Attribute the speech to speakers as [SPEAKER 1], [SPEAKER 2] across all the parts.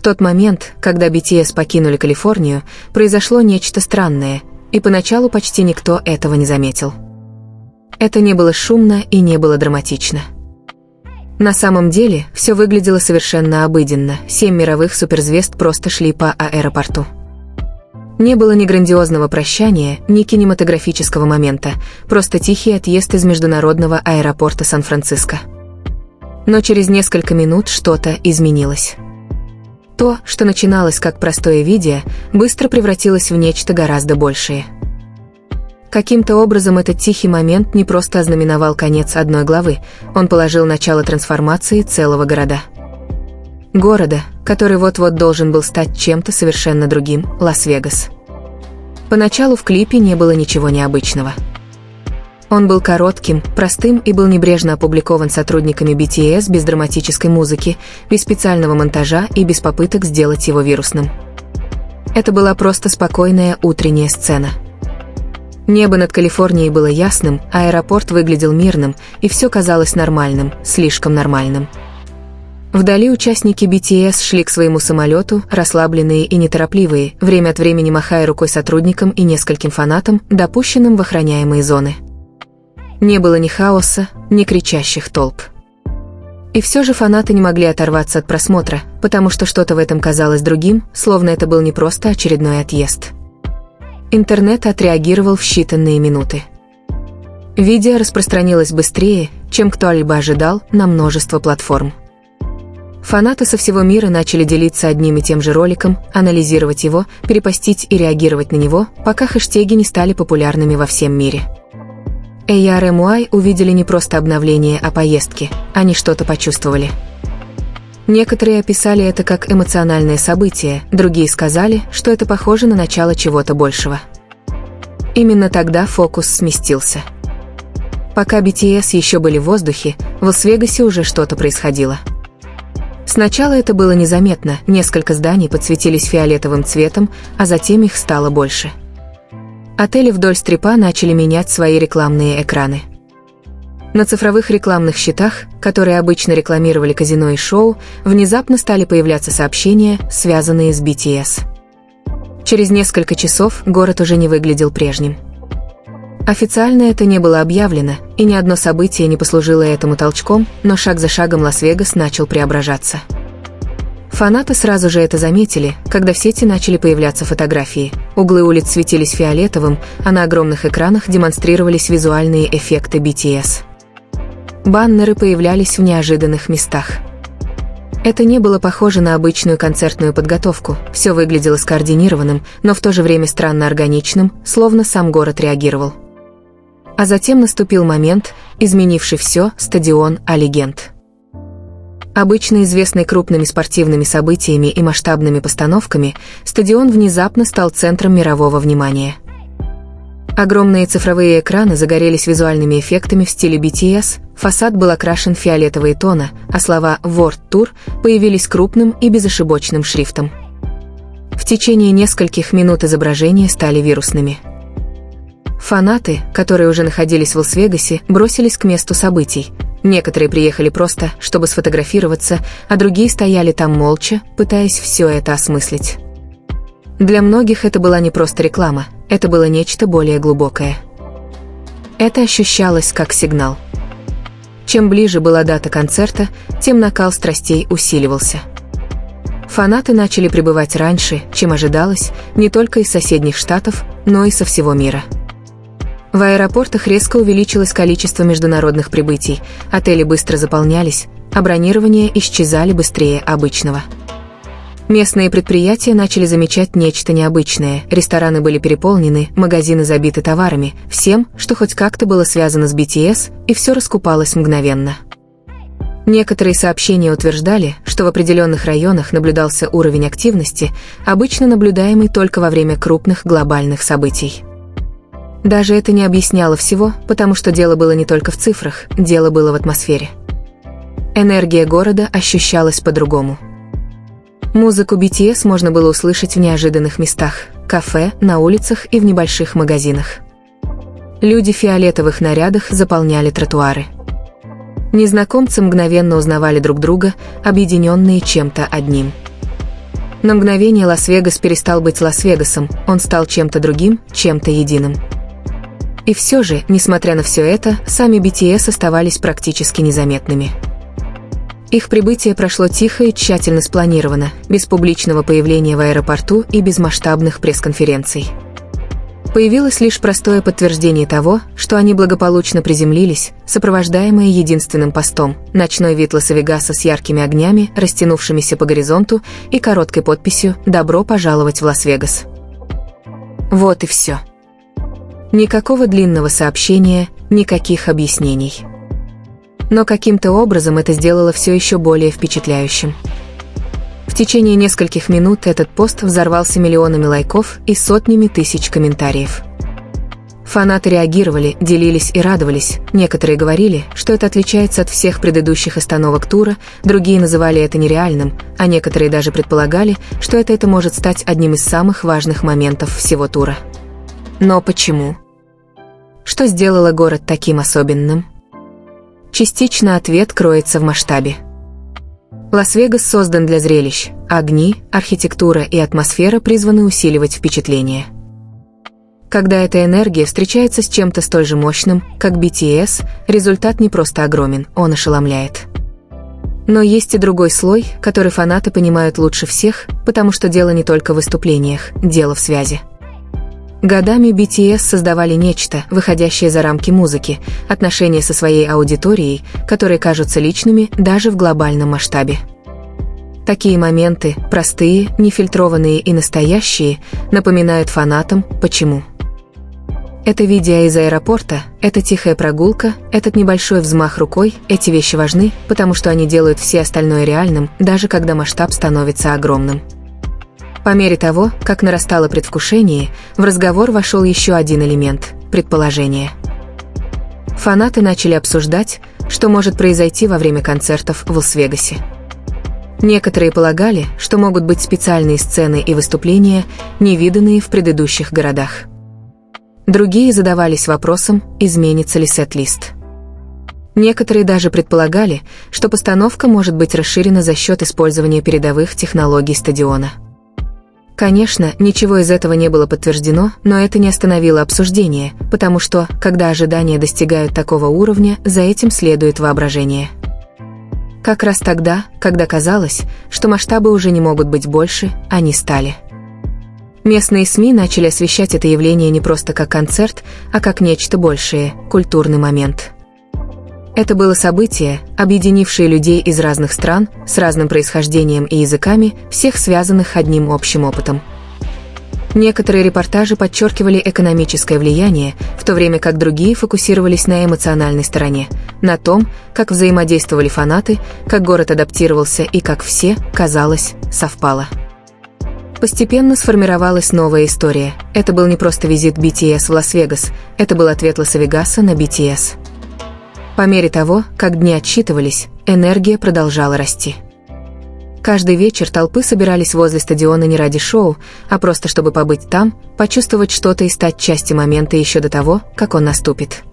[SPEAKER 1] тот момент, когда BTS покинули Калифорнию, произошло нечто странное, и поначалу почти никто этого не заметил. Это не было шумно и не было драматично. На самом деле, все выглядело совершенно обыденно, 7 мировых суперзвезд просто шли по аэропорту. Не было ни грандиозного прощания, ни кинематографического момента, просто тихий отъезд из международного аэропорта Сан-Франциско. Но через несколько минут что-то изменилось. То, что начиналось как простое видео, быстро превратилось в нечто гораздо большее. Каким-то образом этот тихий момент не просто ознаменовал конец одной главы, он положил начало трансформации целого города. Города, который вот-вот должен был стать чем-то совершенно другим – Лас-Вегас. Поначалу в клипе не было ничего необычного. Он был коротким, простым и был небрежно опубликован сотрудниками BTS без драматической музыки, без специального монтажа и без попыток сделать его вирусным. Это была просто спокойная утренняя сцена. Небо над Калифорнией было ясным, аэропорт выглядел мирным, и все казалось нормальным, слишком нормальным. Вдали участники BTS шли к своему самолету, расслабленные и неторопливые, время от времени махая рукой сотрудникам и нескольким фанатам, допущенным в охраняемые зоны. Не было ни хаоса, ни кричащих толп. И все же фанаты не могли оторваться от просмотра, потому что что-то в этом казалось другим, словно это был не просто очередной отъезд. Интернет отреагировал в считанные минуты. Видео распространилось быстрее, чем кто-либо ожидал, на множество платформ. Фанаты со всего мира начали делиться одним и тем же роликом, анализировать его, перепостить и реагировать на него, пока хэштеги не стали популярными во всем мире. ARMY увидели не просто обновление о поездке, они что-то почувствовали. Некоторые описали это как эмоциональное событие, другие сказали, что это похоже на начало чего-то большего. Именно тогда фокус сместился. Пока BTS еще были в воздухе, в Лас-Вегасе уже что-то происходило. Сначала это было незаметно, несколько зданий подсветились фиолетовым цветом, а затем их стало больше. Отели вдоль стрипа начали менять свои рекламные экраны. На цифровых рекламных щитах, которые обычно рекламировали казино и шоу, внезапно стали появляться сообщения, связанные с BTS. Через несколько часов город уже не выглядел прежним. Официально это не было объявлено, и ни одно событие не послужило этому толчком, но шаг за шагом Лас-Вегас начал преображаться. Фанаты сразу же это заметили, когда в сети начали появляться фотографии. Углы улиц светились фиолетовым, а на огромных экранах демонстрировались визуальные эффекты BTS. Баннеры появлялись в неожиданных местах. Это не было похоже на обычную концертную подготовку, все выглядело скоординированным, но в то же время странно органичным, словно сам город реагировал. А затем наступил момент, изменивший все, стадион Allegiant. Обычно известный крупными спортивными событиями и масштабными постановками, стадион внезапно стал центром мирового внимания. Огромные цифровые экраны загорелись визуальными эффектами в стиле BTS, фасад был окрашен в фиолетовые тона, а слова «World Tour» появились крупным и безошибочным шрифтом. В течение нескольких минут изображения стали вирусными. Фанаты, которые уже находились в Лас-Вегасе, бросились к месту событий. Некоторые приехали просто, чтобы сфотографироваться, а другие стояли там молча, пытаясь все это осмыслить. Для многих это была не просто реклама, это было нечто более глубокое. Это ощущалось как сигнал. Чем ближе была дата концерта, тем накал страстей усиливался. Фанаты начали прибывать раньше, чем ожидалось, не только из соседних штатов, но и со всего мира. В аэропортах резко увеличилось количество международных прибытий, отели быстро заполнялись, а бронирования исчезали быстрее обычного. Местные предприятия начали замечать нечто необычное, рестораны были переполнены, магазины забиты товарами, всем, что хоть как-то было связано с BTS, и все раскупалось мгновенно. Некоторые сообщения утверждали, что в определенных районах наблюдался уровень активности, обычно наблюдаемый только во время крупных глобальных событий. Даже это не объясняло всего, потому что дело было не только в цифрах, дело было в атмосфере. Энергия города ощущалась по-другому. Музыку BTS можно было услышать в неожиданных местах – кафе, на улицах и в небольших магазинах. Люди в фиолетовых нарядах заполняли тротуары. Незнакомцы мгновенно узнавали друг друга, объединенные чем-то одним. На мгновение Лас-Вегас перестал быть Лас-Вегасом, он стал чем-то другим, чем-то единым. И все же, несмотря на все это, сами BTS оставались практически незаметными. Их прибытие прошло тихо и тщательно спланировано, без публичного появления в аэропорту и без масштабных пресс-конференций. Появилось лишь простое подтверждение того, что они благополучно приземлились, сопровождаемые единственным постом – ночной вид Лас-Вегаса с яркими огнями, растянувшимися по горизонту, и короткой подписью «Добро пожаловать в Лас-Вегас». Вот и все. Никакого длинного сообщения, никаких объяснений. Но каким-то образом это сделало все еще более впечатляющим. В течение нескольких минут этот пост взорвался миллионами лайков и сотнями тысяч комментариев. Фанаты реагировали, делились и радовались, некоторые говорили, что это отличается от всех предыдущих остановок тура, другие называли это нереальным, а некоторые даже предполагали, что это может стать одним из самых важных моментов всего тура. Но почему? Что сделало город таким особенным? Частично ответ кроется в масштабе. Лас-Вегас создан для зрелищ, огни, архитектура и атмосфера призваны усиливать впечатление. Когда эта энергия встречается с чем-то столь же мощным, как BTS, результат не просто огромен, он ошеломляет. Но есть и другой слой, который фанаты понимают лучше всех, потому что дело не только в выступлениях, дело в связи. Годами BTS создавали нечто, выходящее за рамки музыки, отношения со своей аудиторией, которые кажутся личными даже в глобальном масштабе. Такие моменты, простые, нефильтрованные и настоящие, напоминают фанатам, почему. Это видео из аэропорта, это тихая прогулка, этот небольшой взмах рукой, эти вещи важны, потому что они делают все остальное реальным, даже когда масштаб становится огромным. По мере того, как нарастало предвкушение, в разговор вошел еще один элемент – предположение. Фанаты начали обсуждать, что может произойти во время концертов в Лас-Вегасе. Некоторые полагали, что могут быть специальные сцены и выступления, невиданные в предыдущих городах. Другие задавались вопросом, изменится ли сет-лист. Некоторые даже предполагали, что постановка может быть расширена за счет использования передовых технологий стадиона. Конечно, ничего из этого не было подтверждено, но это не остановило обсуждение, потому что, когда ожидания достигают такого уровня, за этим следует воображение. Как раз тогда, когда казалось, что масштабы уже не могут быть больше, они стали. Местные СМИ начали освещать это явление не просто как концерт, а как нечто большее – культурный момент. Это было событие, объединившее людей из разных стран, с разным происхождением и языками, всех связанных одним общим опытом. Некоторые репортажи подчеркивали экономическое влияние, в то время как другие фокусировались на эмоциональной стороне, на том, как взаимодействовали фанаты, как город адаптировался и как все, казалось, совпало. Постепенно сформировалась новая история. Это был не просто визит BTS в Лас-Вегас, это был ответ Лас-Вегаса на BTS. По мере того, как дни отсчитывались, энергия продолжала расти. Каждый вечер толпы собирались возле стадиона не ради шоу, а просто чтобы побыть там, почувствовать что-то и стать частью момента еще до того, как он наступит.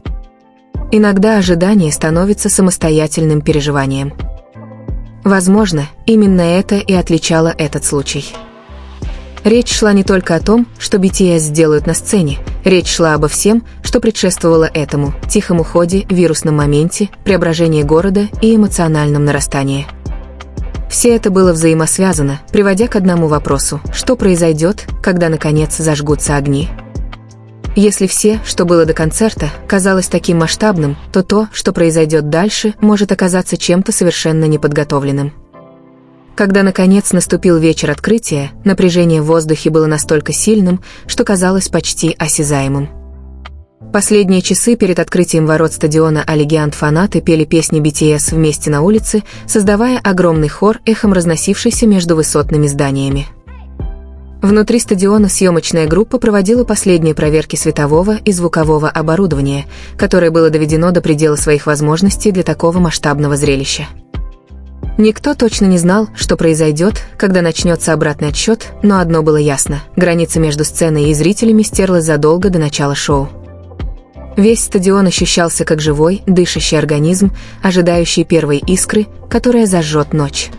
[SPEAKER 1] Иногда ожидание становится самостоятельным переживанием. Возможно, именно это и отличало этот случай. Речь шла не только о том, что BTS сделают на сцене, речь шла обо всем, что предшествовало этому, тихом уходе, вирусном моменте, преображении города и эмоциональном нарастании. Все это было взаимосвязано, приводя к одному вопросу: что произойдет, когда наконец зажгутся огни? Если все, что было до концерта, казалось таким масштабным, то то, что произойдет дальше, может оказаться чем-то совершенно неподготовленным. Когда наконец наступил вечер открытия, напряжение в воздухе было настолько сильным, что казалось почти осязаемым. Последние часы перед открытием ворот стадиона Allegiant фанаты пели песни BTS вместе на улице, создавая огромный хор, эхом разносившийся между высотными зданиями. Внутри стадиона съемочная группа проводила последние проверки светового и звукового оборудования, которое было доведено до предела своих возможностей для такого масштабного зрелища. Никто точно не знал, что произойдет, когда начнется обратный отсчет, но одно было ясно – граница между сценой и зрителями стерлась задолго до начала шоу. Весь стадион ощущался как живой, дышащий организм, ожидающий первой искры, которая зажжет ночь.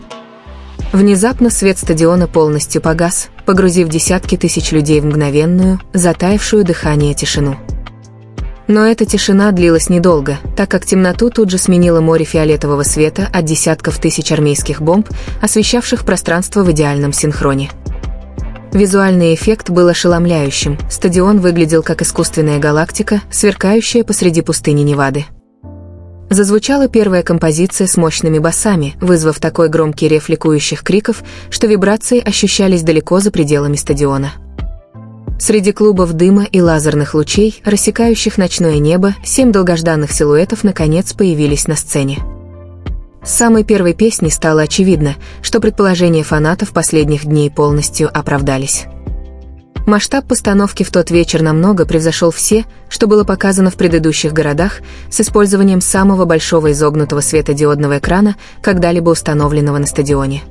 [SPEAKER 1] Внезапно свет стадиона полностью погас, погрузив десятки тысяч людей в мгновенную, затаившую дыхание тишину. Но эта тишина длилась недолго, так как темноту тут же сменило море фиолетового света от десятков тысяч армейских бомб, освещавших пространство в идеальном синхроне. Визуальный эффект был ошеломляющим, стадион выглядел как искусственная галактика, сверкающая посреди пустыни Невады. Зазвучала первая композиция с мощными басами, вызвав такой громкий рев ликующих криков, что вибрации ощущались далеко за пределами стадиона. Среди клубов дыма и лазерных лучей, рассекающих ночное небо, 7 долгожданных силуэтов наконец появились на сцене. С самой первой песни стало очевидно, что предположения фанатов последних дней полностью оправдались. Масштаб постановки в тот вечер намного превзошел все, что было показано в предыдущих городах, с использованием самого большого изогнутого светодиодного экрана, когда-либо установленного на стадионе.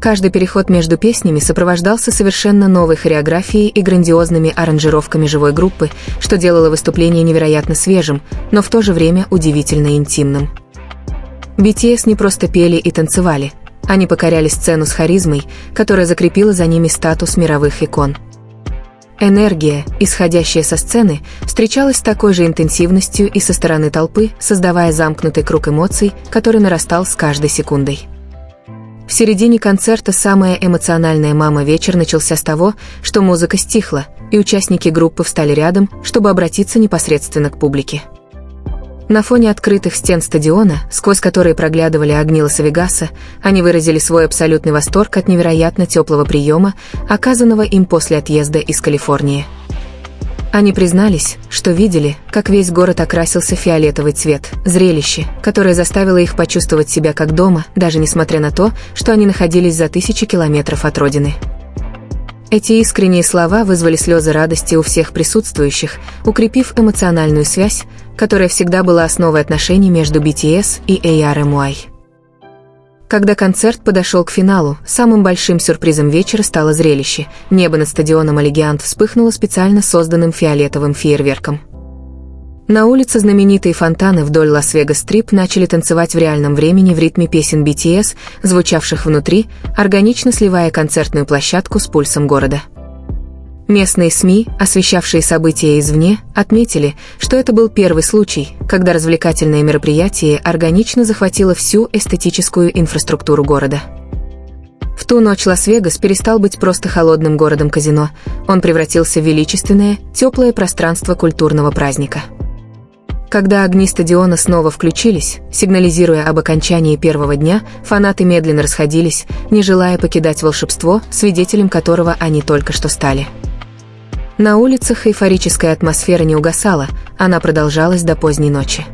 [SPEAKER 1] Каждый переход между песнями сопровождался совершенно новой хореографией и грандиозными аранжировками живой группы, что делало выступление невероятно свежим, но в то же время удивительно интимным. BTS не просто пели и танцевали, они покоряли сцену с харизмой, которая закрепила за ними статус мировых икон. Энергия, исходящая со сцены, встречалась с такой же интенсивностью и со стороны толпы, создавая замкнутый круг эмоций, который нарастал с каждой секундой. В середине концерта самая эмоциональная вечер начался с того, что музыка стихла, и участники группы встали рядом, чтобы обратиться непосредственно к публике. На фоне открытых стен стадиона, сквозь которые проглядывали огни Лас-Вегаса, они выразили свой абсолютный восторг от невероятно теплого приема, оказанного им после отъезда из Калифорнии. Они признались, что видели, как весь город окрасился в фиолетовый цвет, зрелище, которое заставило их почувствовать себя как дома, даже несмотря на то, что они находились за тысячи километров от родины. Эти искренние слова вызвали слезы радости у всех присутствующих, укрепив эмоциональную связь, которая всегда была основой отношений между BTS и ARMY. Когда концерт подошел к финалу, самым большим сюрпризом вечера стало зрелище. Небо над стадионом Allegiant вспыхнуло специально созданным фиолетовым фейерверком. На улице знаменитые фонтаны вдоль Лас-Вегас-Стрип начали танцевать в реальном времени в ритме песен BTS, звучавших внутри, органично сливая концертную площадку с пульсом города. Местные СМИ, освещавшие события извне, отметили, что это был первый случай, когда развлекательное мероприятие органично захватило всю эстетическую инфраструктуру города. В ту ночь Лас-Вегас перестал быть просто холодным городом-казино, он превратился в величественное, теплое пространство культурного праздника. Когда огни стадиона снова включились, сигнализируя об окончании первого дня, фанаты медленно расходились, не желая покидать волшебство, свидетелем которого они только что стали. На улицах эйфорическая атмосфера не угасала, она продолжалась до поздней ночи.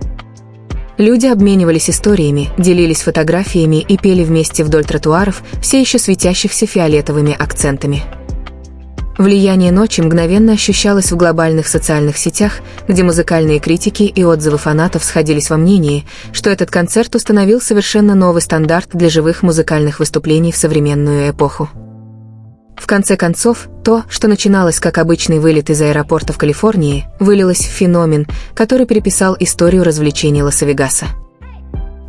[SPEAKER 1] Люди обменивались историями, делились фотографиями и пели вместе вдоль тротуаров, все еще светящихся фиолетовыми акцентами. Влияние ночи мгновенно ощущалось в глобальных социальных сетях, где музыкальные критики и отзывы фанатов сходились во мнении, что этот концерт установил совершенно новый стандарт для живых музыкальных выступлений в современную эпоху. В конце концов, то, что начиналось как обычный вылет из аэропорта в Калифорнии, вылилось в феномен, который переписал историю развлечений Лас-Вегаса.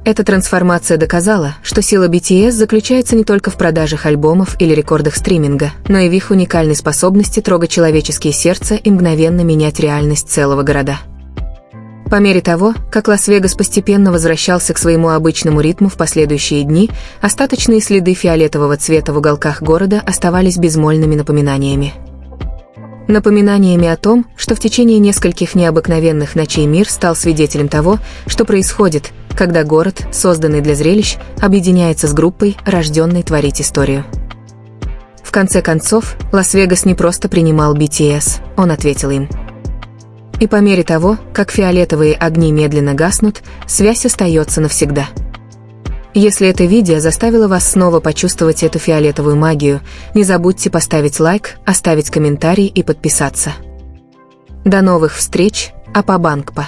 [SPEAKER 1] Эта трансформация доказала, что сила BTS заключается не только в продажах альбомов или рекордах стриминга, но и в их уникальной способности трогать человеческие сердца и мгновенно менять реальность целого города. По мере того, как Лас-Вегас постепенно возвращался к своему обычному ритму в последующие дни, остаточные следы фиолетового цвета в уголках города оставались безмолвными напоминаниями. Напоминаниями о том, что в течение нескольких необыкновенных ночей мир стал свидетелем того, что происходит, когда город, созданный для зрелищ, объединяется с группой, рожденной творить историю. В конце концов, Лас-Вегас не просто принимал BTS, он ответил им. И по мере того, как фиолетовые огни медленно гаснут, связь остается навсегда. Если это видео заставило вас снова почувствовать эту фиолетовую магию, не забудьте поставить лайк, оставить комментарий и подписаться. До новых встреч, Апабангпа!